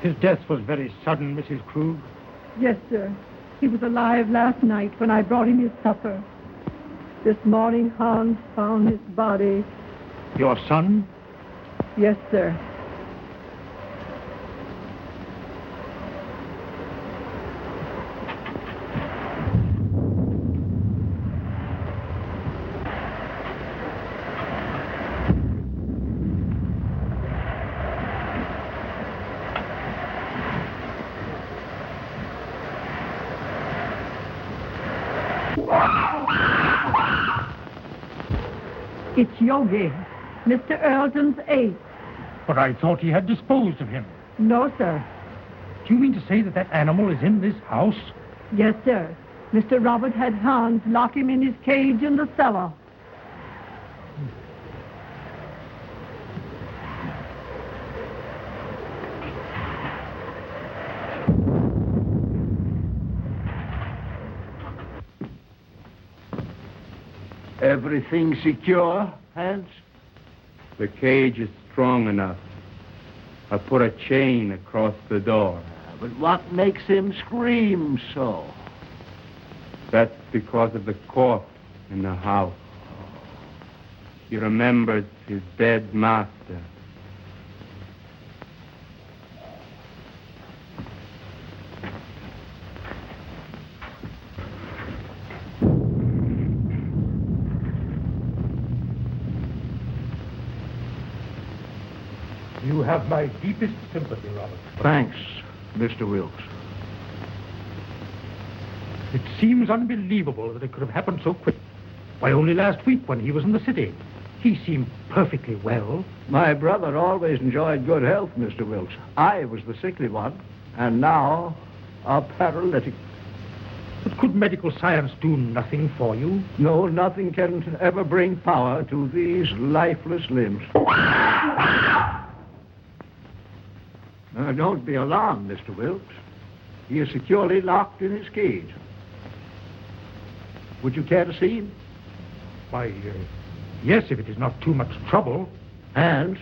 His death was very sudden, Mrs. Krug. Yes, sir. He was alive last night when I brought him his supper. This morning, Hans found his body. Your son? Yes, sir. It's Yogi, Mr. Earleton's ace. But I thought he had disposed of him. No, sir. Do you mean to say that that animal is in this house? Yes, sir. Mr. Robert had Hans lock him in his cage in the cellar. Everything secure, Hans? The cage is strong enough. I put a chain across the door. But what makes him scream so? That's because of the corpse in the house. He remembers his dead master. You have my deepest sympathy, Robert. Thanks, Mr. Wilkes. It seems unbelievable that it could have happened so quick. Why, only last week when he was in the city. He seemed perfectly well. My brother always enjoyed good health, Mr. Wilkes. I was the sickly one, and now a paralytic. But could medical science do nothing for you? No, nothing can ever bring power to these lifeless limbs. Don't be alarmed, Mr. Wilkes. He is securely locked in his cage. Would you care to see him? Why, yes, if it is not too much trouble. And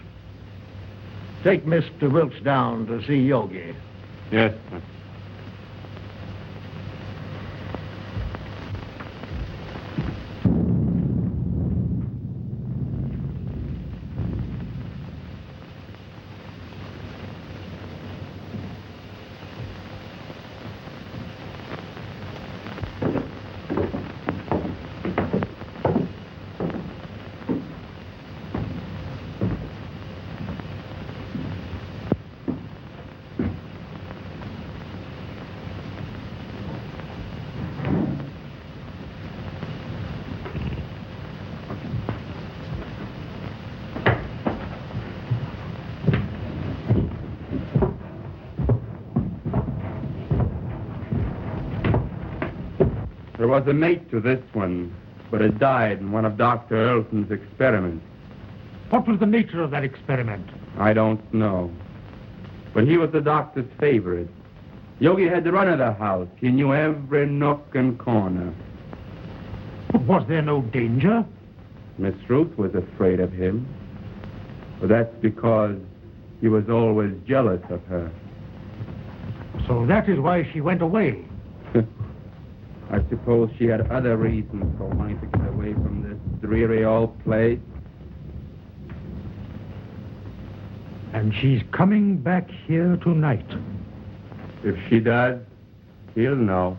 take Mr. Wilkes down to see Yogi. Yes, sir. There was a mate to this one, but it died in one of Dr. Earleton's experiments. What was the nature of that experiment? I don't know. But he was the doctor's favorite. Yogi had the run of the house. He knew every nook and corner. But was there no danger? Miss Ruth was afraid of him. But that's because he was always jealous of her. So that is why she went away. I suppose she had other reasons for wanting to get away from this dreary old place. And she's coming back here tonight. If she does, he'll know.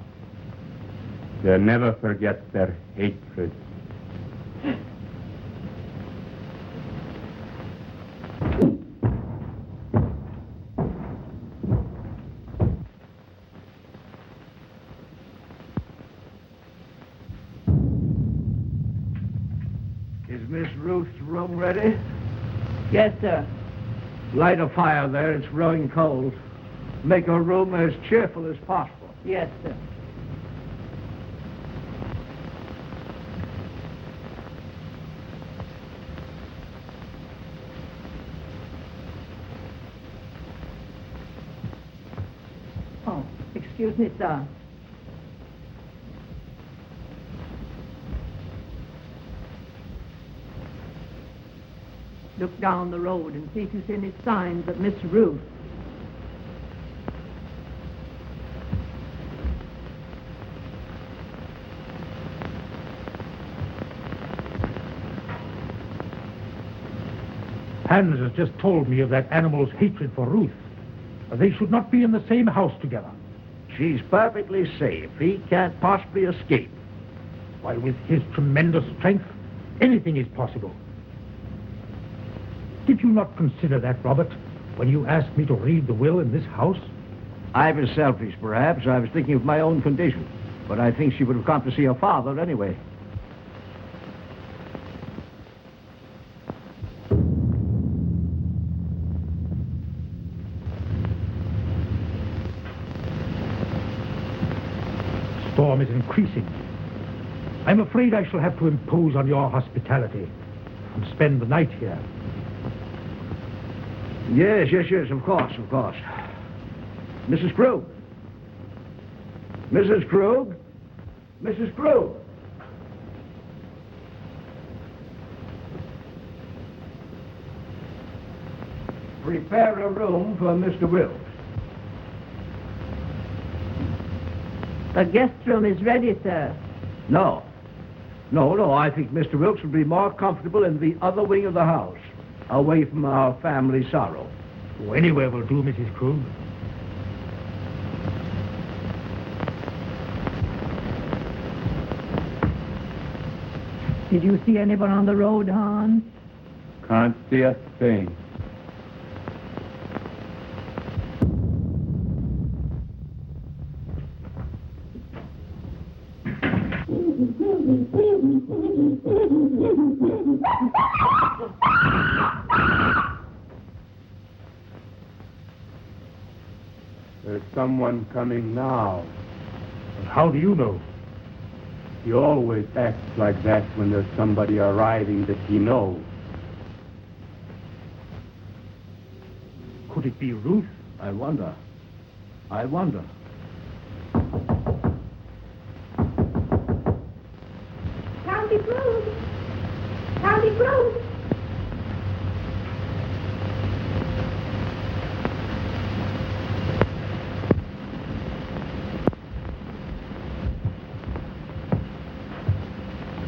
They'll never forget their hatred. Is Miss Ruth's room ready? Yes, sir. Light a fire there. It's growing cold. Make her room as cheerful as possible. Yes, sir. Oh, excuse me, sir. Look down the road and see if you see any signs of Miss Ruth. Hans has just told me of that animal's hatred for Ruth. They should not be in the same house together. She's perfectly safe. He can't possibly escape. Why, with his tremendous strength, anything is possible. Did you not consider that, Robert, when you asked me to read the will in this house? I was selfish, perhaps. I was thinking of my own condition. But I think she would have come to see her father anyway. Storm is increasing. I'm afraid I shall have to impose on your hospitality and spend the night here. Yes, of course. Mrs. Krug. Mrs. Krug? Mrs. Krug? Prepare a room for Mr. Wilkes. The guest room is ready, sir. No. I think Mr. Wilkes would be more comfortable in the other wing of the house, away from our family sorrow. Oh, anywhere will do, Mrs. Krug. Did you see anyone on the road, Hans? Can't see a thing. There's someone coming now. How do you know? He always acts like that when there's somebody arriving that he knows. Could it be Ruth? I wonder. County Road!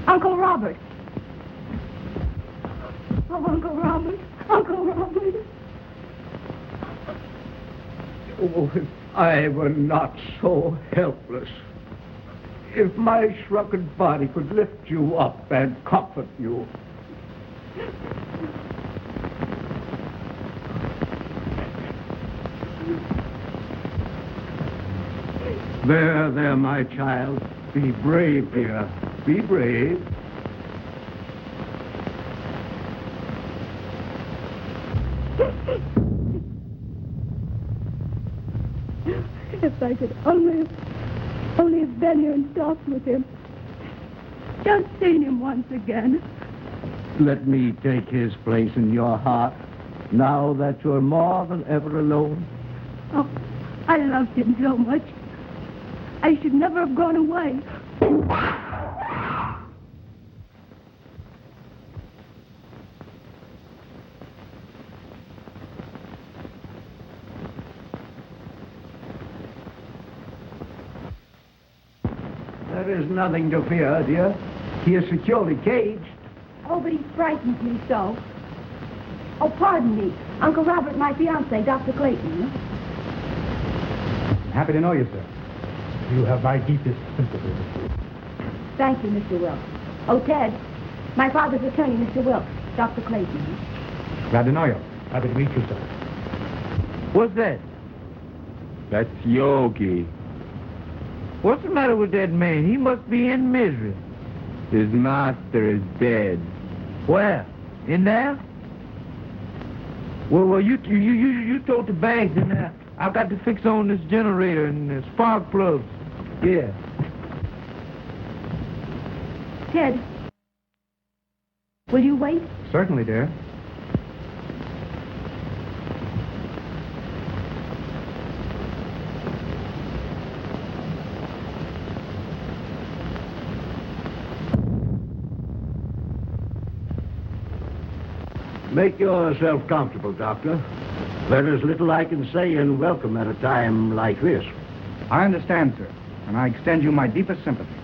Uncle Robert! Oh, Uncle Robert! Oh, if I were not so helpless. If my shrunken body could lift you up and comfort you. There, my child. Be brave, dear. Be brave. If I could only have been here and talked with him. Just seen him once again. Let me take his place in your heart, now that you're more than ever alone. Oh, I loved him so much. I should never have gone away. There is nothing to fear, dear. He is securely caged. Oh, but he frightens me so. Oh, pardon me. Uncle Robert, my fiancé, Dr. Clayton. Happy to know you, sir. You have my deepest sympathy. Thank you, Mr. Wilkes. Oh, Ted, my father's attorney, Mr. Wilkes, Dr. Clayton. Glad to know you. Happy to meet you, sir. What's that? That's Yogi. What's the matter with that man? He must be in misery. His master is dead. Where? In there? Well, you told the banks, and I've got to fix on this generator and the spark plugs. Yeah. Ted, will you wait? Certainly, dear. Make yourself comfortable, Doctor. There is little I can say in welcome at a time like this. I understand, sir, and I extend you my deepest sympathy.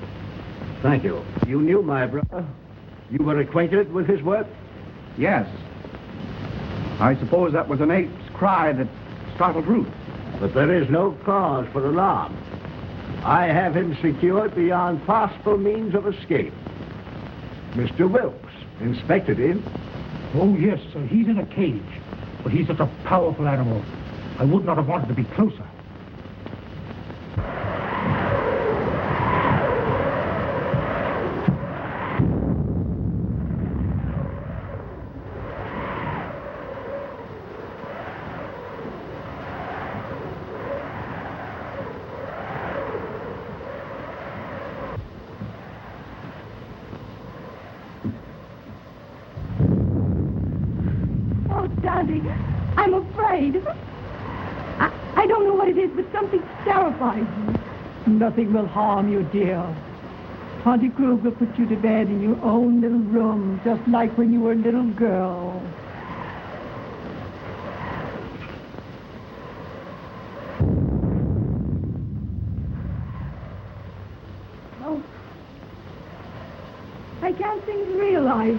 Thank you. You knew my brother? You were acquainted with his work? Yes. I suppose that was an ape's cry that startled Ruth. But there is no cause for alarm. I have him secured beyond possible means of escape. Mr. Wilkes inspected him. Oh, yes, sir. He's in a cage. But he's such a powerful animal. I would not have wanted to be closer. Oh, Daddy, I'm afraid. I don't know what it is, but something terrifies me. Nothing will harm you, dear. Auntie Krug will put you to bed in your own little room, just like when you were a little girl. Oh, I can't seem to realize.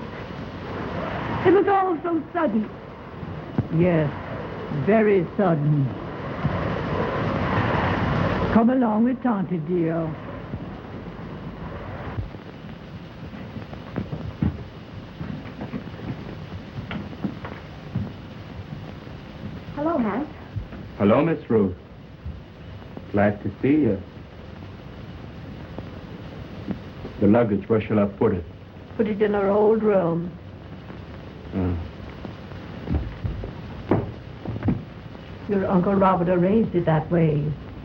It was all so sudden. Yes, very sudden. Come along with Tante, dear. Hello, Hans. Hello, Miss Ruth. Glad to see you. The luggage, where shall I put it? Put it in our old room. Your Uncle Robert arranged it that way.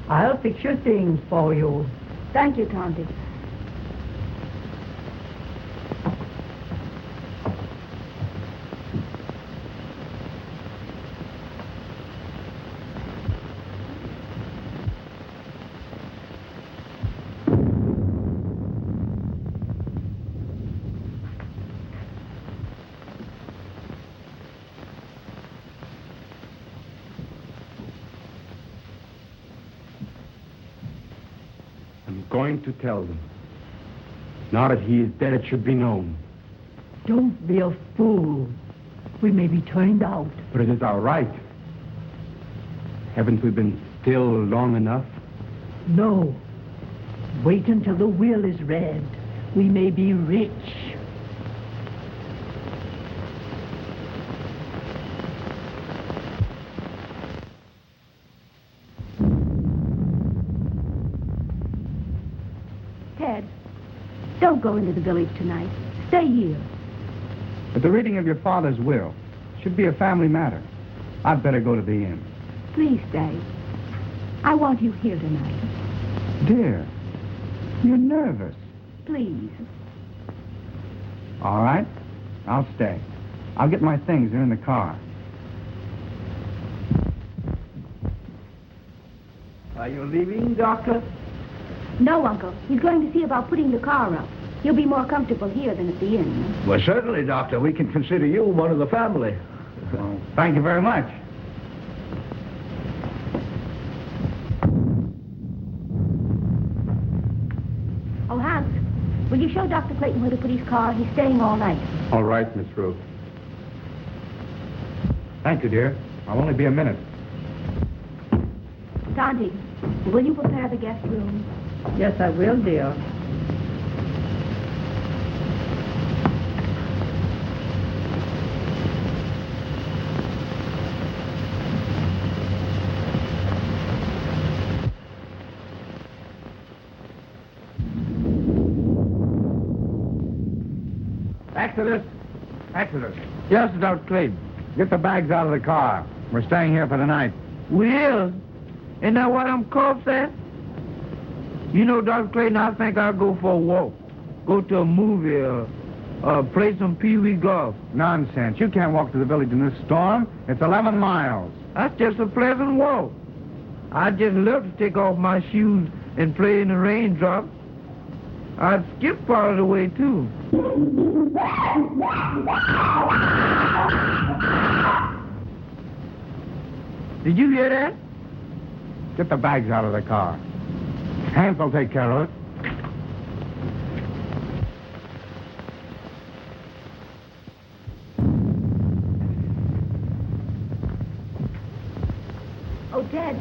I'll fix your things for you. Thank you, Tante. I'm going to tell them. Now that he is dead, it should be known. Don't be a fool. We may be turned out. But it is our right. Haven't we been still long enough? No. Wait until the will is read. We may be rich. Ted, don't go into the village tonight. Stay here. But the reading of your father's will should be a family matter. I'd better go to the inn. Please stay. I want you here tonight. Dear, you're nervous. Please. All right, I'll stay. I'll get my things. They're in the car. Are you leaving, Doctor? No, Uncle. He's going to see about putting the car up. You'll be more comfortable here than at the inn. Well, certainly, Doctor. We can consider you one of the family. Well, thank you very much. Oh, Hans, will you show Dr. Clayton where to put his car? He's staying all night. All right, Miss Ruth. Thank you, dear. I'll only be a minute. Tante, will you prepare the guest room? Yes, I will, dear. Exodus! Exodus! Yes, Dr. Clayton. Get the bags out of the car. We're staying here for the night. Will? Isn't that what I'm called, sir? You know, Dr. Clayton, I think I'll go for a walk. Go to a movie or play some pee-wee golf. Nonsense. You can't walk to the village in this storm. It's 11 miles. That's just a pleasant walk. I'd just love to take off my shoes and play in the raindrop. I'd skip part of the way, too. Did you hear that? Get the bags out of the car. Hank will take care of it. Oh, Ted,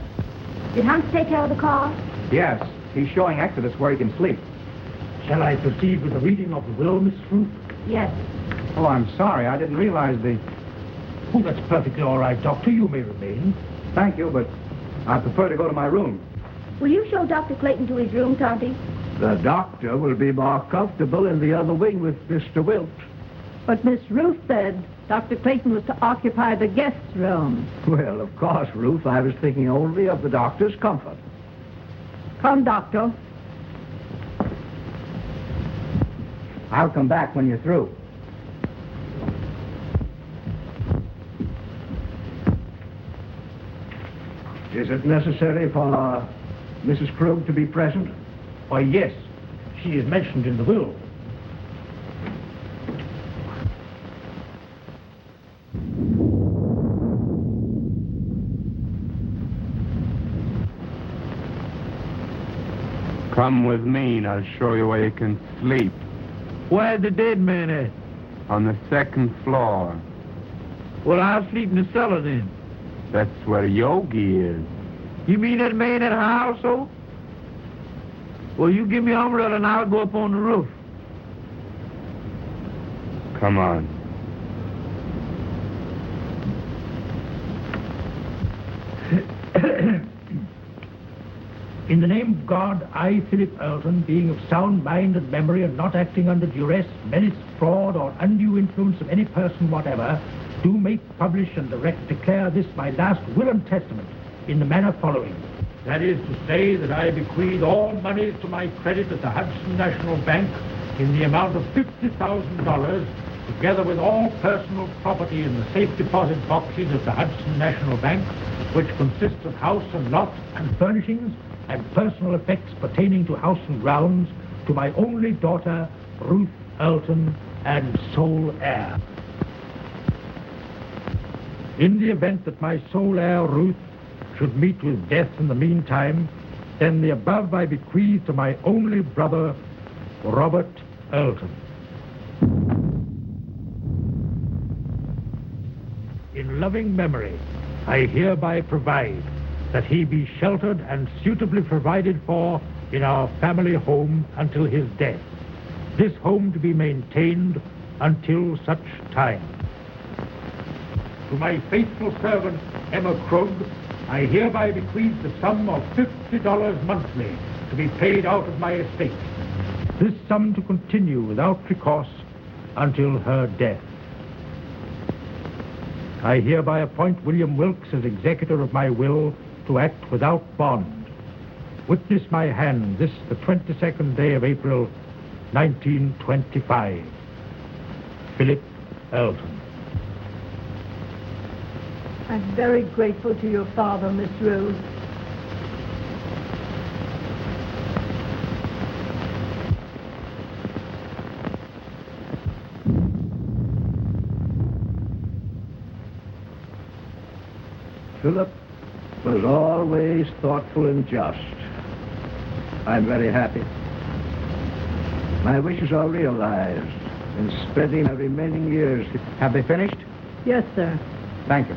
did Hans take care of the car? Yes, he's showing Exodus where he can sleep. Shall I proceed with the reading of the will, Miss Ruth? Yes. Oh, I'm sorry. I didn't realize the... Oh, that's perfectly all right, Doctor. You may remain. Thank you, but I prefer to go to my room. Will you show Dr. Clayton to his room, Tonty? The doctor will be more comfortable in the other wing with Mr. Wilkes. But Miss Ruth said Dr. Clayton was to occupy the guest's room. Well, of course, Ruth, I was thinking only of the doctor's comfort. Come, Doctor. I'll come back when you're through. Is it necessary for Mrs. Krug to be present? Why, yes. She is mentioned in the will. Come with me and I'll show you where you can sleep. Where's the dead man at? On the second floor. Well, I'll sleep in the cellar then. That's where Yogi is. You mean that man at our household? Well, you give me an umbrella and I'll go up on the roof. Come on. In the name of God, I, Philip Earlton, being of sound mind and memory and not acting under duress, menace, fraud, or undue influence of any person whatever, do make, publish, and direct declare this my last will and testament in the manner following. That is to say that I bequeath all monies to my credit at the Hudson National Bank in the amount of $50,000, together with all personal property in the safe deposit boxes of the Hudson National Bank, which consists of house and lot and furnishings and personal effects pertaining to house and grounds, to my only daughter, Ruth Earlton, and sole heir. In the event that my sole heir, Ruth, should meet with death in the meantime, then the above I bequeath to my only brother, Robert Earlton. In loving memory, I hereby provide that he be sheltered and suitably provided for in our family home until his death. This home to be maintained until such time. To my faithful servant, Emma Krug, I hereby bequeath the sum of $50 monthly to be paid out of my estate. This sum to continue without recourse until her death. I hereby appoint William Wilkes as executor of my will to act without bond. Witness my hand this, the 22nd day of April, 1925. Philip Earlton. I'm very grateful to your father, Miss Rose. Philip was always thoughtful and just. I'm very happy. My wishes are realized in spending my remaining years. Have they finished? Yes, sir. Thank you.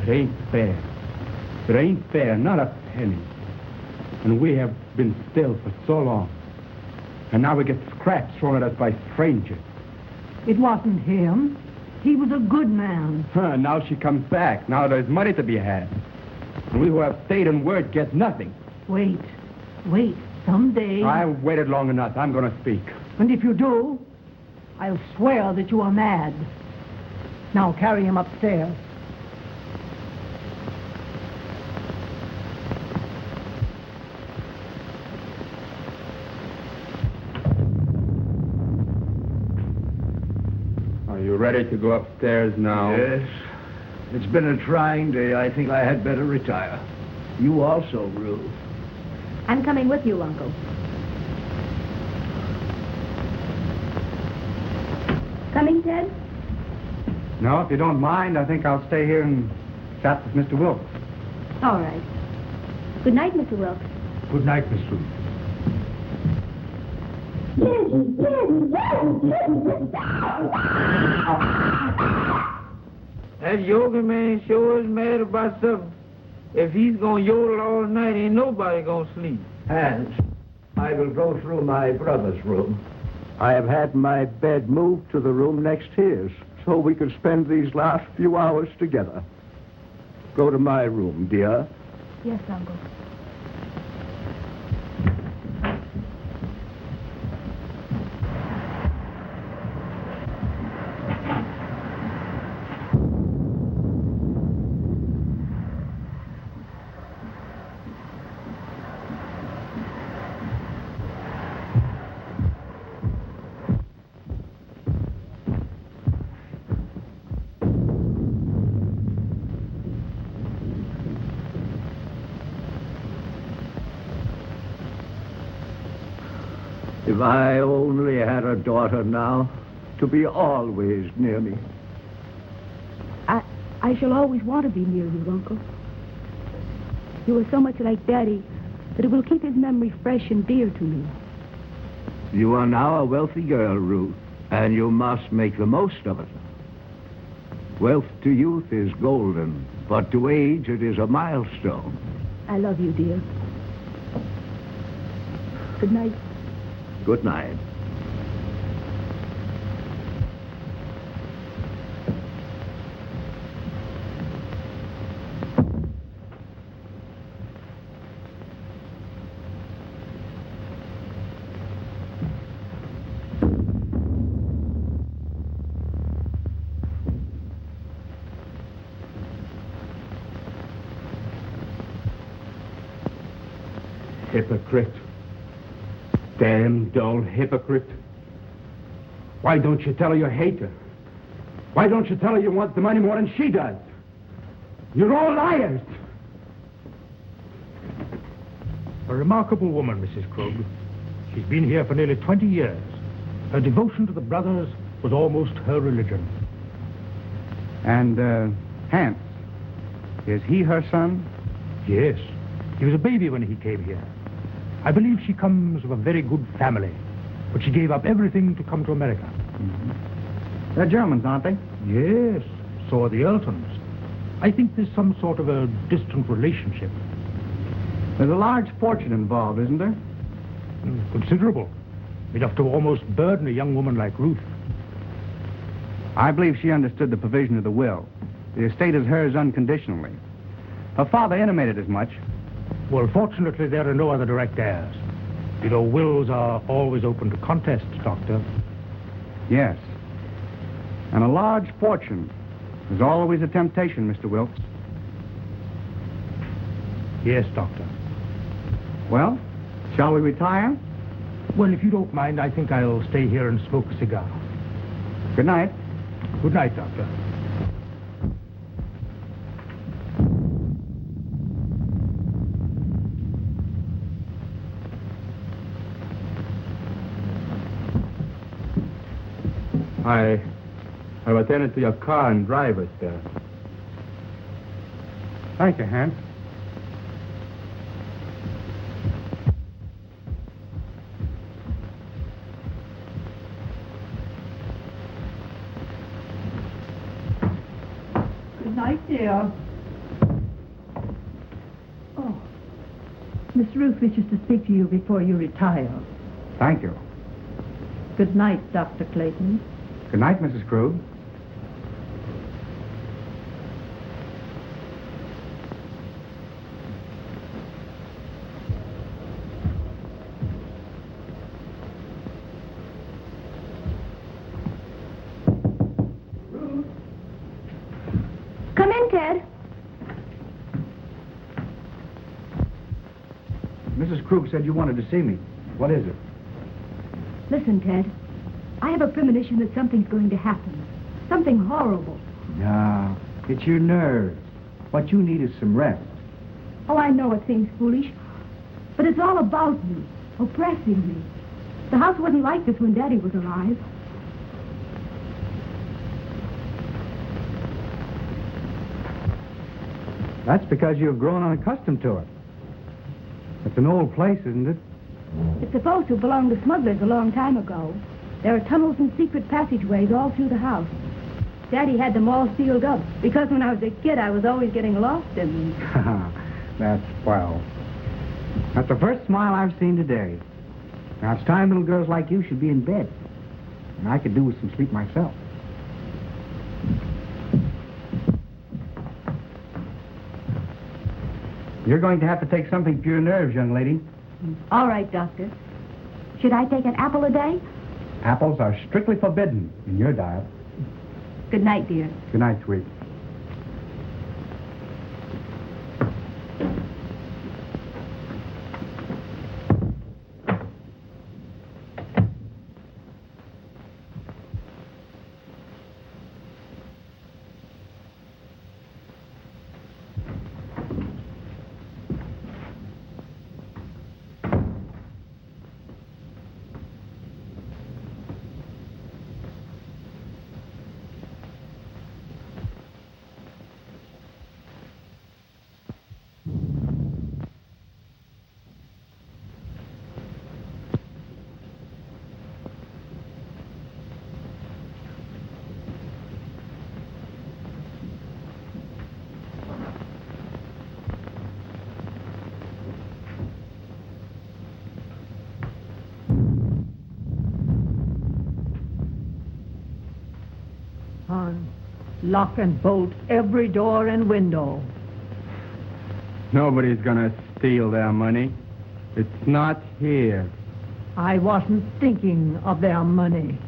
It ain't fair. It ain't fair, not a penny. And we have been still for so long. And now we get scraps thrown at us by strangers. It wasn't him. He was a good man. Now she comes back. Now there's money to be had. And we who have stayed in word get nothing. Wait. Someday. I've waited long enough. I'm going to speak. And if you do, I'll swear that you are mad. Now carry him upstairs. Are you ready to go upstairs now? Yes. It's been a trying day. I think I had better retire. You also, Ruth. I'm coming with you, Uncle. Coming, Ted? No, if you don't mind, I think I'll stay here and chat with Mr. Wilkes. All right. Good night, Mr. Wilkes. Good night, Miss Ruth. That yoga man sure is mad about something. If he's gonna yodel all night, ain't nobody gonna sleep. Hans, I will go through my brother's room. I have had my bed moved to the room next to his, so we could spend these last few hours together. Go to my room, dear. Yes, Uncle. If I only had a daughter now, to be always near me. I shall always want to be near you, Uncle. You are so much like Daddy that it will keep his memory fresh and dear to me. You are now a wealthy girl, Ruth, and you must make the most of it. Wealth to youth is golden, but to age it is a milestone. I love you, dear. Good night. Good night. Hypocrite. Damn dull hypocrite. Why don't you tell her you hate her? Why don't you tell her you want the money more than she does? You're all liars. A remarkable woman, Mrs. Krug. She's been here for nearly 20 years. Her devotion to the brothers was almost her religion. And, Hans, is he her son? Yes. He was a baby when he came here. I believe she comes of a very good family, but she gave up everything to come to America. Mm-hmm. They're Germans, aren't they? Yes, so are the Eltons. I think there's some sort of a distant relationship. There's a large fortune involved, isn't there? Considerable. Enough to almost burden a young woman like Ruth. I believe she understood the provision of the will. The estate is hers unconditionally. Her father intimated as much. Well, fortunately, there are no other direct heirs. You know, wills are always open to contest, Doctor. Yes. And a large fortune is always a temptation, Mr. Wilkes. Yes, Doctor. Well, shall we retire? Well, if you don't mind, I think I'll stay here and smoke a cigar. Good night. Good night, Doctor. I've attended to your car and drive it there. Thank you, Hans. Good night, dear. Oh, Miss Ruth wishes to speak to you before you retire. Thank you. Good night, Dr. Clayton. Good night, Mrs. Krug. Come in, Ted. Mrs. Krug said you wanted to see me. What is it? Listen, Ted. I have a premonition that something's going to happen. Something horrible. No, it's your nerves. What you need is some rest. Oh, I know it seems foolish, but it's all about me, oppressing me. The house wasn't like this when Daddy was alive. That's because you've grown unaccustomed to it. It's an old place, isn't it? It's supposed to belong to smugglers a long time ago. There are tunnels and secret passageways all through the house. Daddy had them all sealed up because when I was a kid, I was always getting lost in them. That's swell. That's the first smile I've seen today. Now, it's time little girls like you should be in bed. And I could do with some sleep myself. You're going to have to take something for your nerves, young lady. All right, Doctor. Should I take an apple a day? Apples are strictly forbidden in your diet. Good night, dear. Good night, sweet. Lock and bolt every door and window. Nobody's gonna steal their money. It's not here. I wasn't thinking of their money.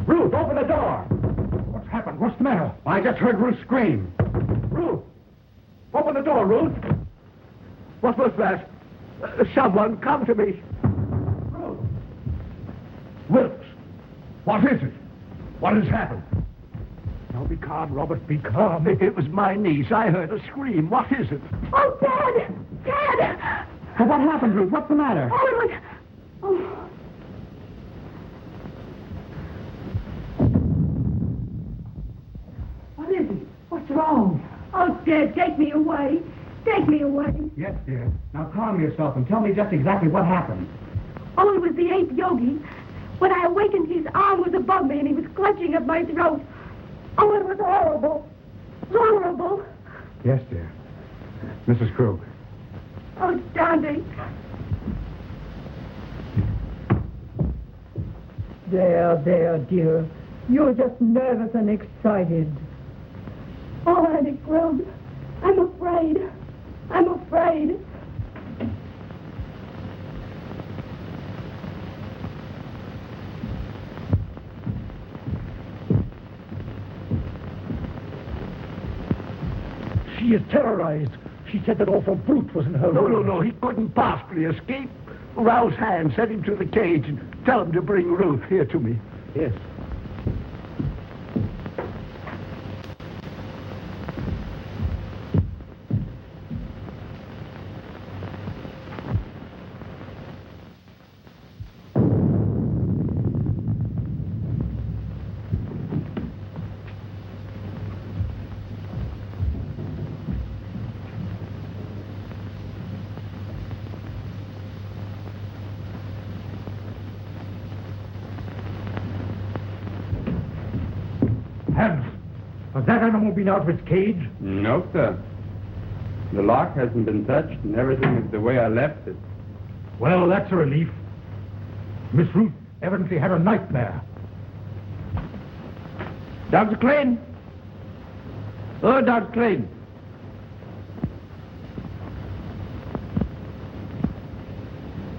Ruth, open the door! What's happened? What's the matter? I just heard Ruth scream. Ruth! Open the door, Ruth! What was that? Someone come to me. Ruth! Wilkes! What is it? What has happened? Now be calm, Robert, be calm. It was my niece. I heard a scream. What is it? Oh, Dad! Dad! Well, what happened, Ruth? What's the matter? Oh, it was... Oh. What is it? What's wrong? Oh, Dad, take me away. Take me away. Yes, dear. Now calm yourself and tell me just exactly what happened. Oh, it was the 8th yogi. When I awakened, his arm was above me and he was clutching at my throat. Oh, it was horrible. Horrible. Yes, dear. Mrs. Krug. Oh, Dante. There, dear. You're just nervous and excited. Oh, Auntie Krug, I'm afraid. I'm afraid. She is terrorized. She said that awful brute was in her room. No. He couldn't possibly escape. Rouse Hand, send him to the cage and tell him to bring Ruth here to me. Yes. Has that animal been out of its cage? No, sir. The lock hasn't been touched, and everything is the way I left it. Well, that's a relief. Miss Ruth evidently had a nightmare. Dr. Clayton? Oh, Dr. Clayton.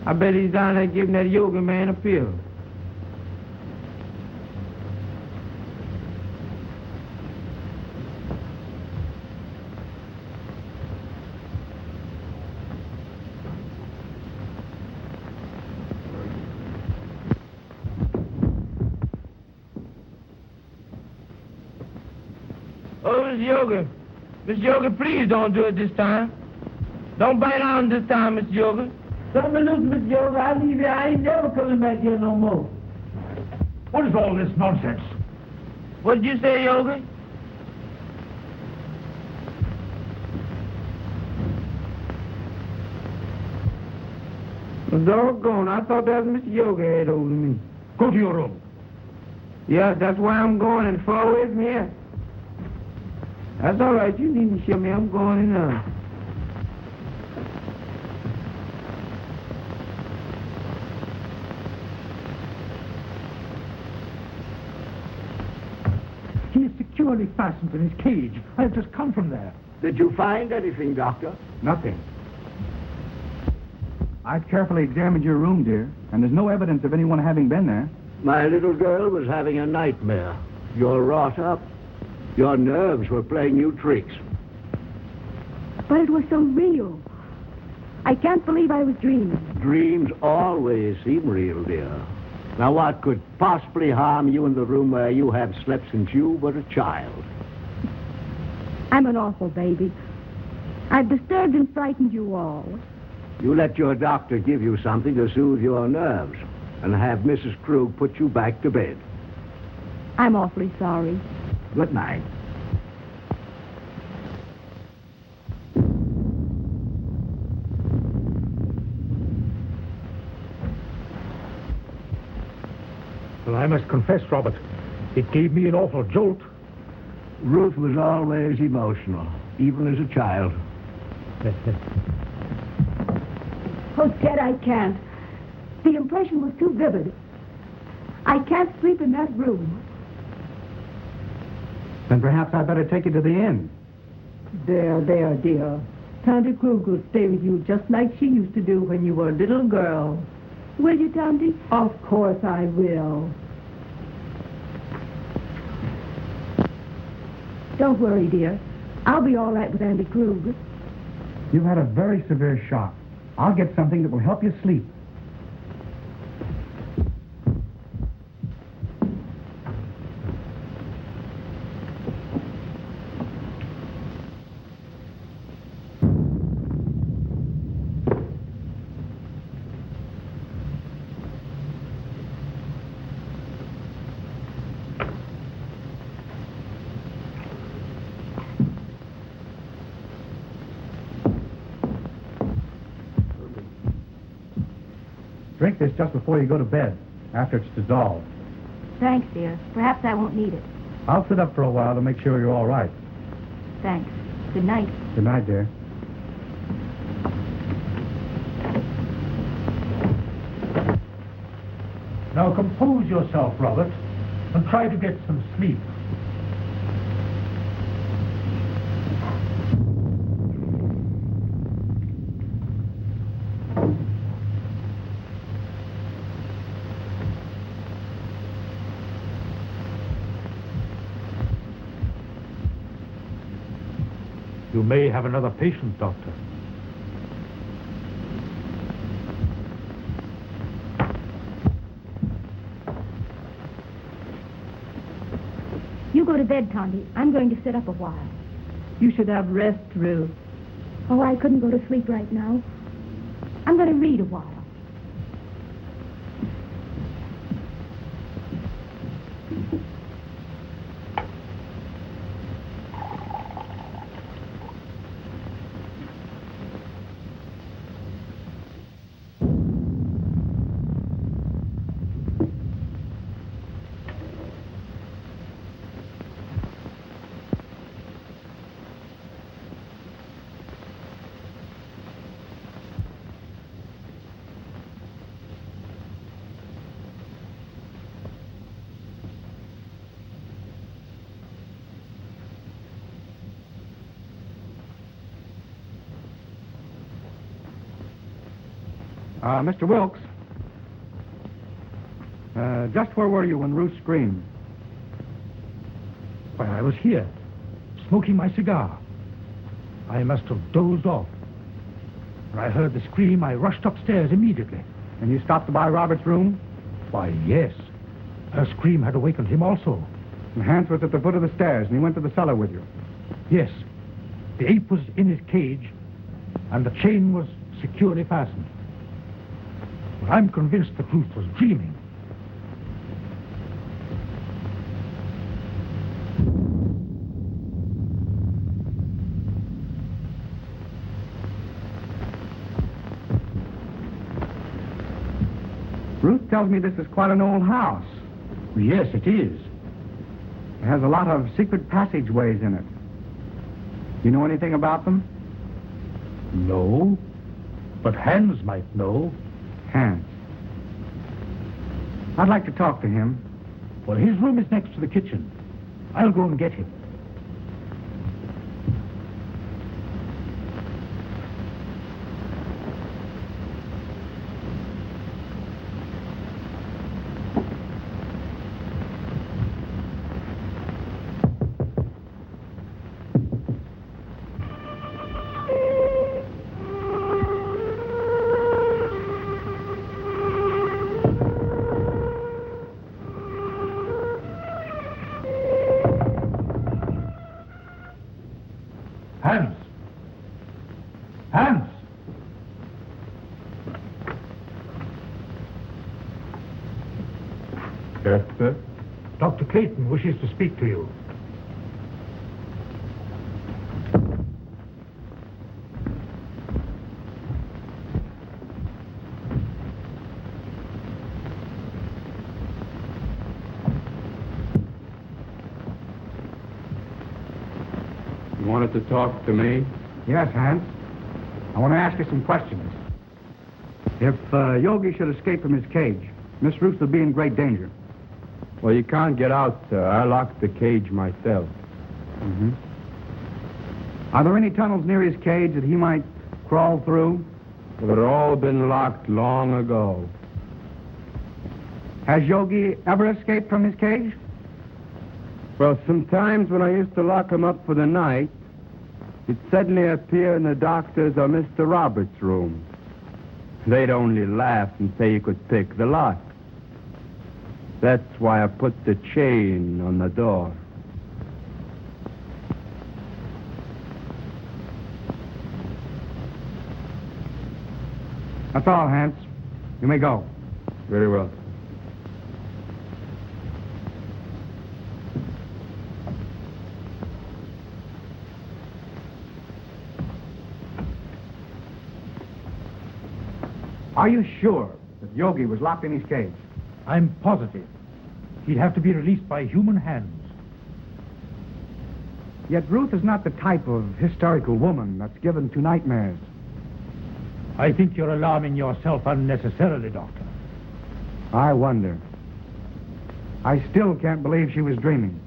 I bet he's down there giving that yoga man a pill. Oh, Miss Yoga. Miss Yoga, please don't do it this time. Don't bite on this time, Miss Yoga. Tell me, look, Miss Yoga, I leave you. I ain't never coming back here no more. What is all this nonsense? What did you say, Yoga? Doggone, I thought that was Mr. Yoga had over me. Go to your room. Yeah, that's where I'm going, and far away from here. That's all right. You needn't show me. I'm going in now. He is securely fastened in his cage. I have just come from there. Did you find anything, Doctor? Nothing. I've carefully examined your room, dear, and there's no evidence of anyone having been there. My little girl was having a nightmare. You're wrought up. Your nerves were playing you tricks. But it was so real. I can't believe I was dreaming. Dreams always seem real, dear. Now, what could possibly harm you in the room where you have slept since you were a child? I'm an awful baby. I've disturbed and frightened you all. You let your doctor give you something to soothe your nerves and have Mrs. Krug put you back to bed. I'm awfully sorry. Good night. Well, I must confess, Robert, it gave me an awful jolt. Ruth was always emotional, even as a child. Oh, Ted, I can't. The impression was too vivid. I can't sleep in that room. Then perhaps I'd better take you to the inn. There, dear. Tante Krug will stay with you just like she used to do when you were a little girl. Will you, Tante? Of course I will. Don't worry, dear. I'll be all right with Auntie Krug. You've had a very severe shock. I'll get something that will help you sleep. Drink this just before you go to bed, after it's dissolved. Thanks, dear. Perhaps I won't need it. I'll sit up for a while to make sure you're all right. Thanks. Good night. Good night, dear. Now compose yourself, Robert. and try to get some sleep. You may have another patient, Doctor. You go to bed, Tondy. I'm going to sit up a while. You should have rest, Ruth. Oh, I couldn't go to sleep right now. I'm going to read a while. Mr. Wilkes, just where were you when Ruth screamed? Why, I was here, smoking my cigar. I must have dozed off. When I heard the scream, I rushed upstairs immediately. And you stopped by Robert's room? Why, yes. Her scream had awakened him also. And Hans was at the foot of the stairs, and he went to the cellar with you? Yes. The ape was in his cage, and the chain was securely fastened. But I'm convinced that Ruth was dreaming. Ruth tells me this is quite an old house. Yes, it is. It has a lot of secret passageways in it. You know anything about them? No, but Hans might know. Hans. I'd like to talk to him. Well, his room is next to the kitchen. I'll go and get him. Hans! Hans! Yes, sir? Dr. Clayton wishes to speak to you. You wanted to talk to me? Yes, Hans. I want to ask you some questions. If Yogi should escape from his cage, Miss Ruth would be in great danger. Well, you can't get out, sir. I locked the cage myself. Mm-hmm. Are there any tunnels near his cage that he might crawl through? Well, they've all been locked long ago. Has Yogi ever escaped from his cage? Well, sometimes when I used to lock him up for the night, he'd suddenly appear in the doctor's or Mr. Roberts' room. They'd only laugh and say he could pick the lock. That's why I put the chain on the door. That's all, Hans. You may go. Very well. Are you sure that Yogi was locked in his cage? I'm positive. He'd have to be released by human hands. Yet Ruth is not the type of hysterical woman that's given to nightmares. I think you're alarming yourself unnecessarily, Doctor. I wonder. I still can't believe she was dreaming.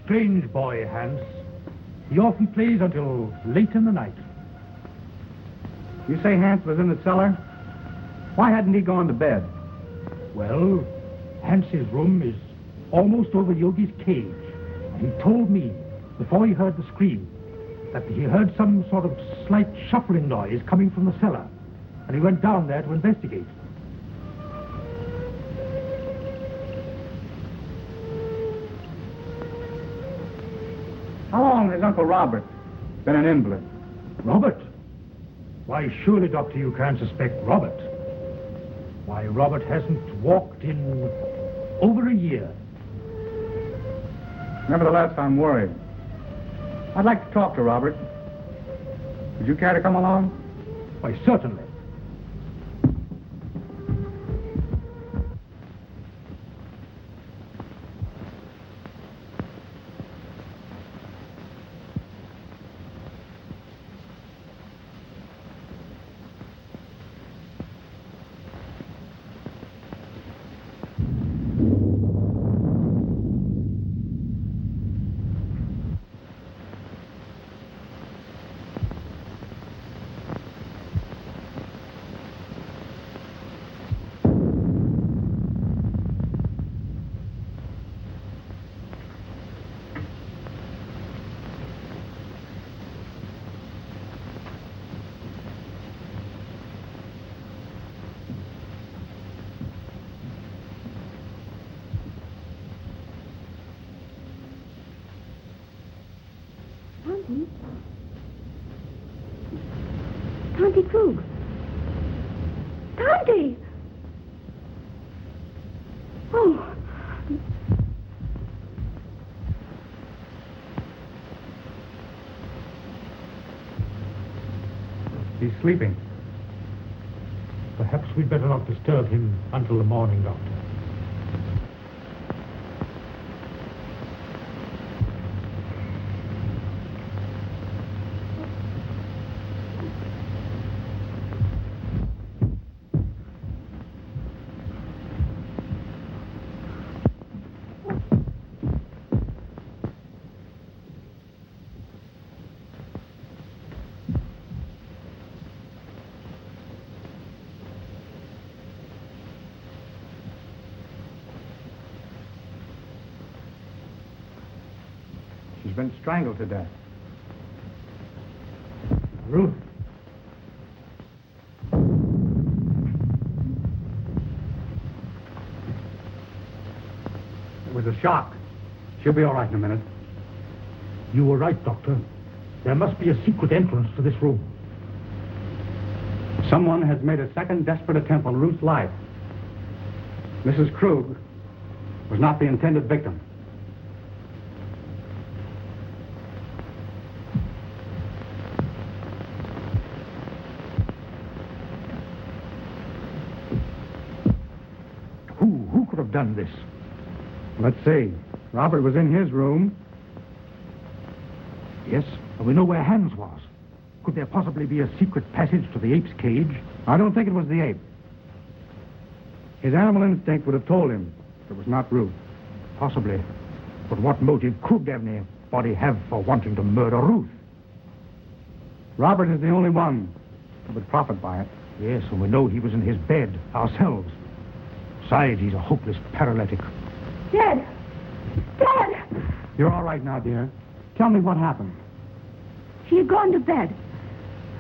Strange boy, Hans. He often plays until late in the night. You say Hans was in the cellar? Why hadn't he gone to bed? Well, Hans's room is almost over Yogi's cage. He told me, before he heard the scream, that he heard some sort of slight shuffling noise coming from the cellar, and he went down there to investigate. How long has Uncle Robert been an invalid? Robert? Why, surely, Doctor, you can't suspect Robert. Why, Robert hasn't walked in over a year. Nevertheless, I'm worried. I'd like to talk to Robert. Would you care to come along? Why, certainly. Tonty Krug. Tonty! Oh. He's sleeping. Perhaps we'd better not disturb him until the morning, Doctor. She's been strangled to death. Ruth. It was a shock. She'll be all right in a minute. You were right, Doctor. There must be a secret entrance to this room. Someone has made a second desperate attempt on Ruth's life. Mrs. Krug was not the intended victim. Who could have done this? Let's see. Robert was in his room. Yes, and we know where Hans was. Could there possibly be a secret passage to the ape's cage? I don't think it was the ape. His animal instinct would have told him it was not Ruth. Possibly. But what motive could anybody have for wanting to murder Ruth? Robert is the only one who would profit by it. Yes, and we know he was in his bed ourselves. Besides, he's a hopeless paralytic. Dad! Dad! You're all right now, dear. Tell me what happened. She had gone to bed.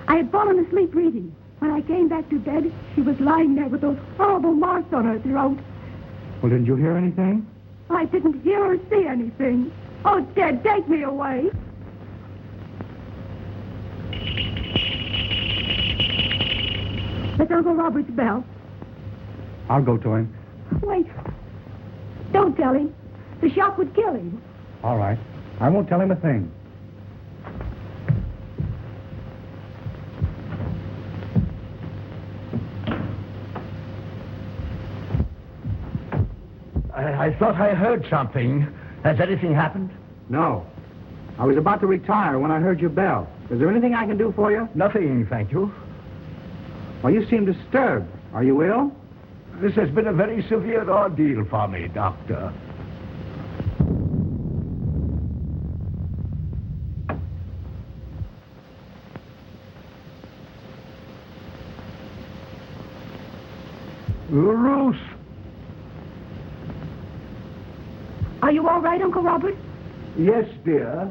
I had fallen asleep reading. When I came back to bed, she was lying there with those horrible marks on her throat. Well, didn't you hear anything? I didn't hear or see anything. Oh, Dad, take me away. It's Uncle Robert's bell. I'll go to him. Wait. Don't tell him. The shock would kill him. All right. I won't tell him a thing. I thought I heard something. Has anything happened? No. I was about to retire when I heard your bell. Is there anything I can do for you? Nothing, thank you. Well, you seem disturbed. Are you ill? This has been a very severe ordeal for me, Doctor. Ruth! Are you all right, Uncle Robert? Yes, dear.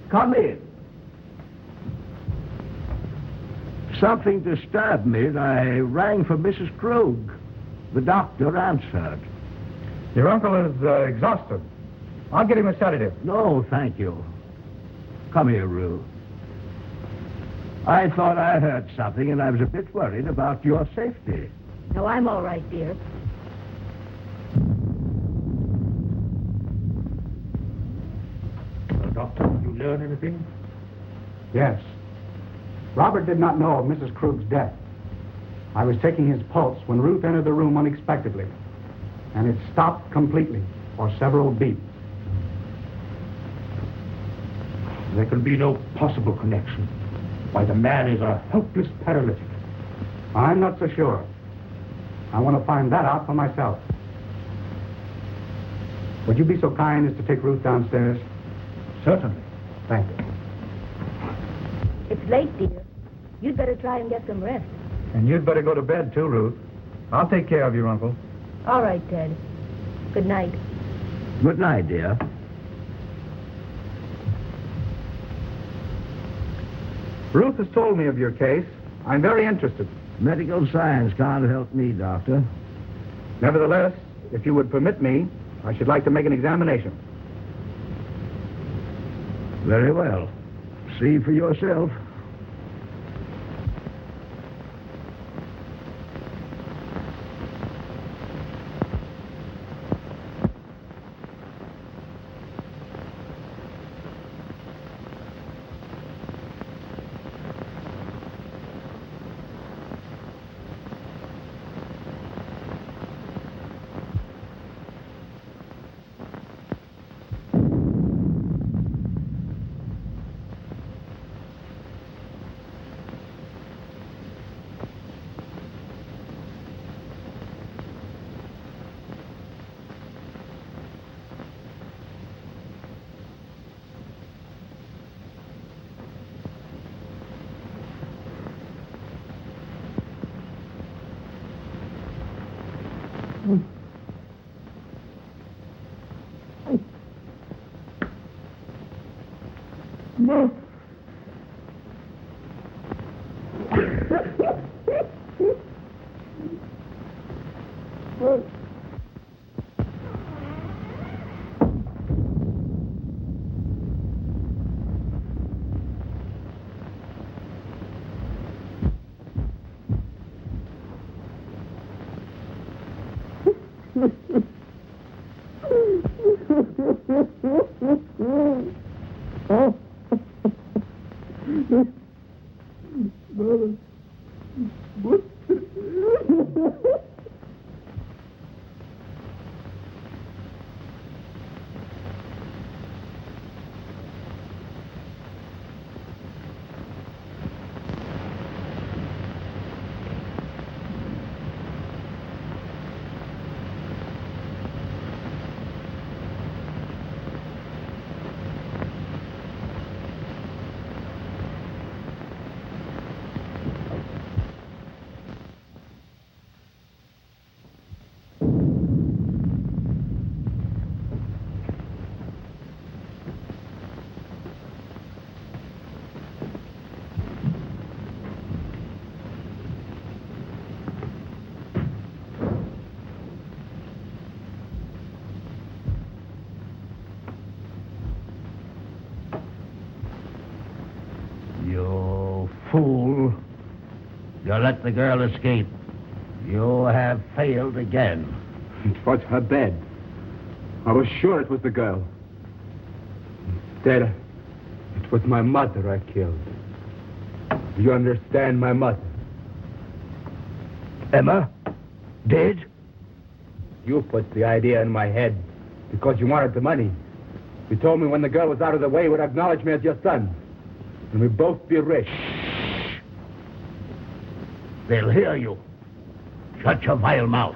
Come in. Something disturbed me, and I rang for Mrs. Krug. The doctor answered. Your uncle is exhausted. I'll get him a sedative. No, thank you. Come here, Ruth. I thought I heard something, and I was a bit worried about your safety. No, I'm all right, dear. Doctor, did you learn anything? Yes. Robert did not know of Mrs. Krug's death. I was taking his pulse when Ruth entered the room unexpectedly, and it stopped completely for several beats. There can be no possible connection. Why, the man is a helpless paralytic. I'm not so sure. I want to find that out for myself. Would you be so kind as to take Ruth downstairs? Certainly. Thank you. It's late, dear. You'd better try and get some rest. And you'd better go to bed, too, Ruth. I'll take care of your uncle. All right, Ted. Good night. Good night, dear. Ruth has told me of your case. I'm very interested. Medical science can't help me, Doctor. Nevertheless, if you would permit me, I should like to make an examination. Very well. See for yourself. No. You fool. You let the girl escape. You have failed again. It was her bed. I was sure it was the girl. Instead, it was my mother I killed. Do you understand, my mother? Emma? Dead? You put the idea in my head because you wanted the money. You told me when the girl was out of the way, you would acknowledge me as your son. And we'd both be rich. They'll hear you. Shut your vile mouth.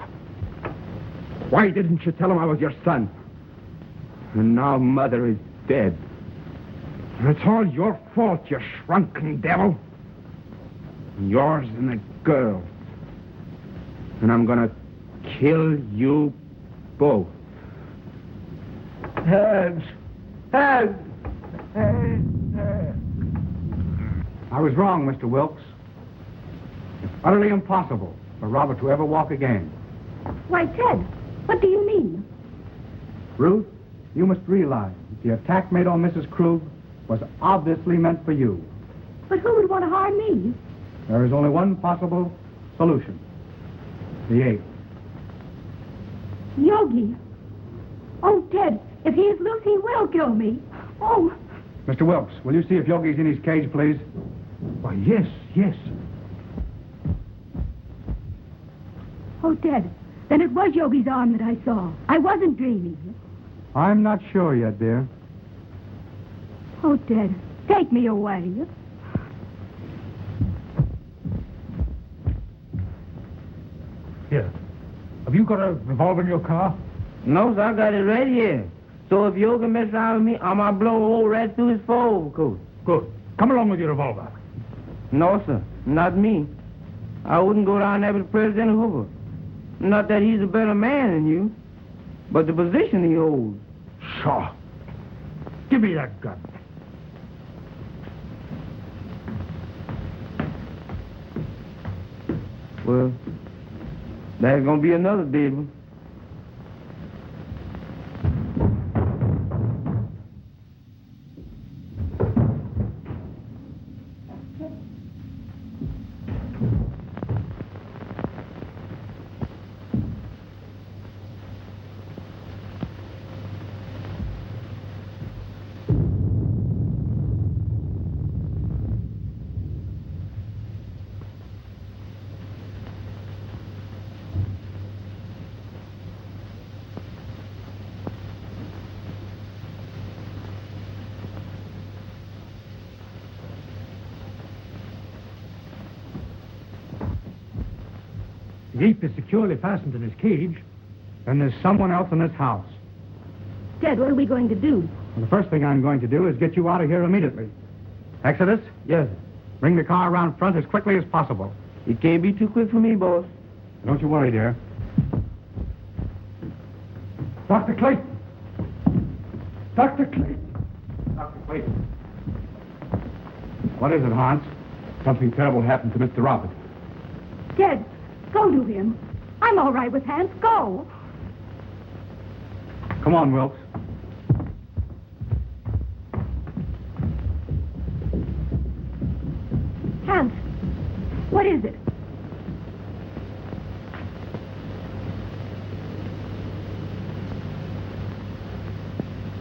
Why didn't you tell him I was your son? And now Mother is dead. And it's all your fault, you shrunken devil. Yours and the girl. And I'm gonna kill you both. Hands! Hands! I was wrong, Mr. Wilkes. It's utterly impossible for Robert to ever walk again. Why, Ted, what do you mean? Ruth, you must realize that the attack made on Mrs. Krug was obviously meant for you. But who would want to harm me? There is only one possible solution. The ape. Yogi. Oh, Ted, if he is loose, he will kill me. Oh, Mr. Wilkes, will you see if Yogi's in his cage, please? Why, yes, yes. oh, Ted, then it was Yogi's arm that I saw. I wasn't dreaming. I'm not sure yet, dear. Oh, Ted, take me away. Here. Have you got a revolver in your car? No, sir, I got it right here. So if Yogi mess around with me, I'm gonna blow a hole right through his fold coat. Good. Come along with your revolver. No, sir, not me. I wouldn't go down there with President Hoover. Not that he's a better man than you, but the position he holds. Sure. Give me that gun. Well, there's gonna be another dead one. The ape is securely fastened in his cage. Then there's someone else in this house. Ted, what are we going to do? Well, the first thing I'm going to do is get you out of here immediately. Exodus? Yes, sir. Bring the car around front as quickly as possible. It can't be too quick for me, boss. Don't you worry, dear. Dr. Clayton. Dr. Clayton. Dr. Clayton. What is it, Hans? Something terrible happened to Mr. Robert. Ted, go to him. I'm all right with Hans. Go. Come on, Wilkes. Hans, what is it?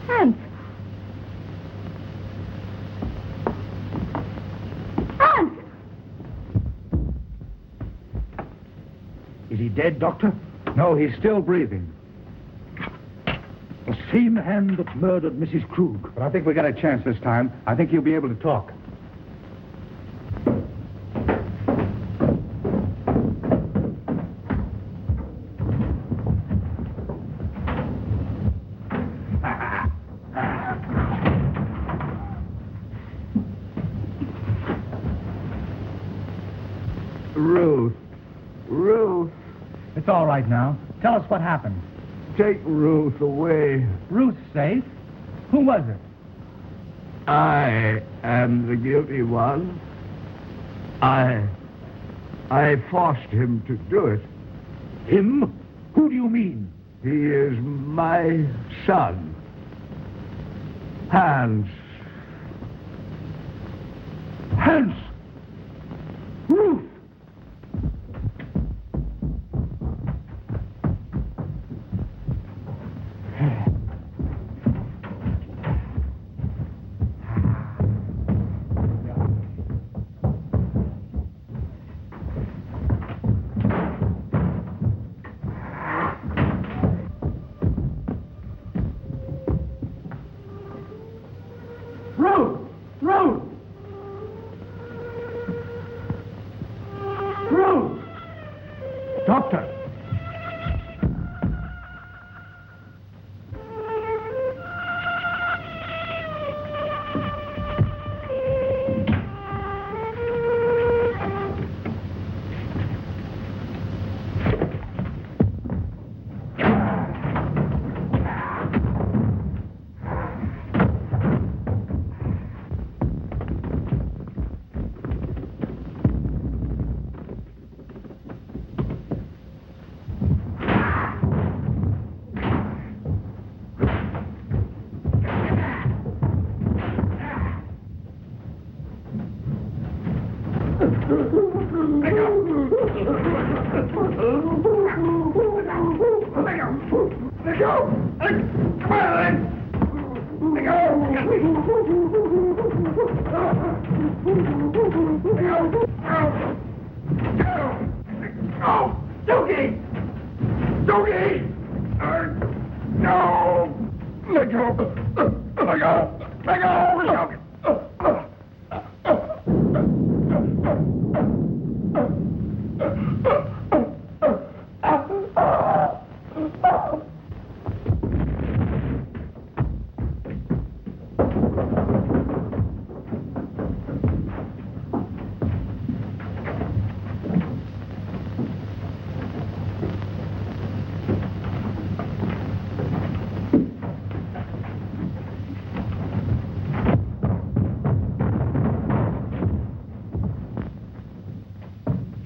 Hans. Hans! Is he dead, Doctor? No, he's still breathing. The same hand that murdered Mrs. Krug. But I think we got a chance this time. I think he'll be able to talk. Ruth, It's all right now. Tell us what happened. take Ruth away. Ruth's safe. Who was it? I am the guilty one. I forced him to do it. Him? Who do you mean? He is my son. Hans. Hans! Ruth!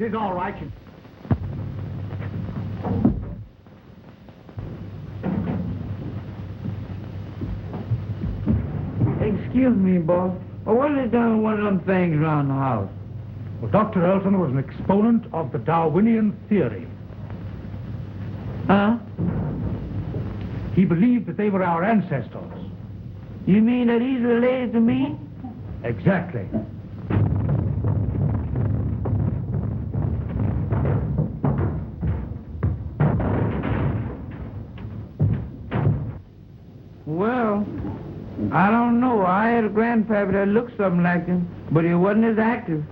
She's all right. Excuse me, boss. What is done with one of them things around the house? Well, Dr. Elton was an exponent of the Darwinian theory. Huh? He believed that they were our ancestors. You mean that he's related to me? Exactly. Well, I don't know. I had a grandpappy that looked something like him, but he wasn't as active.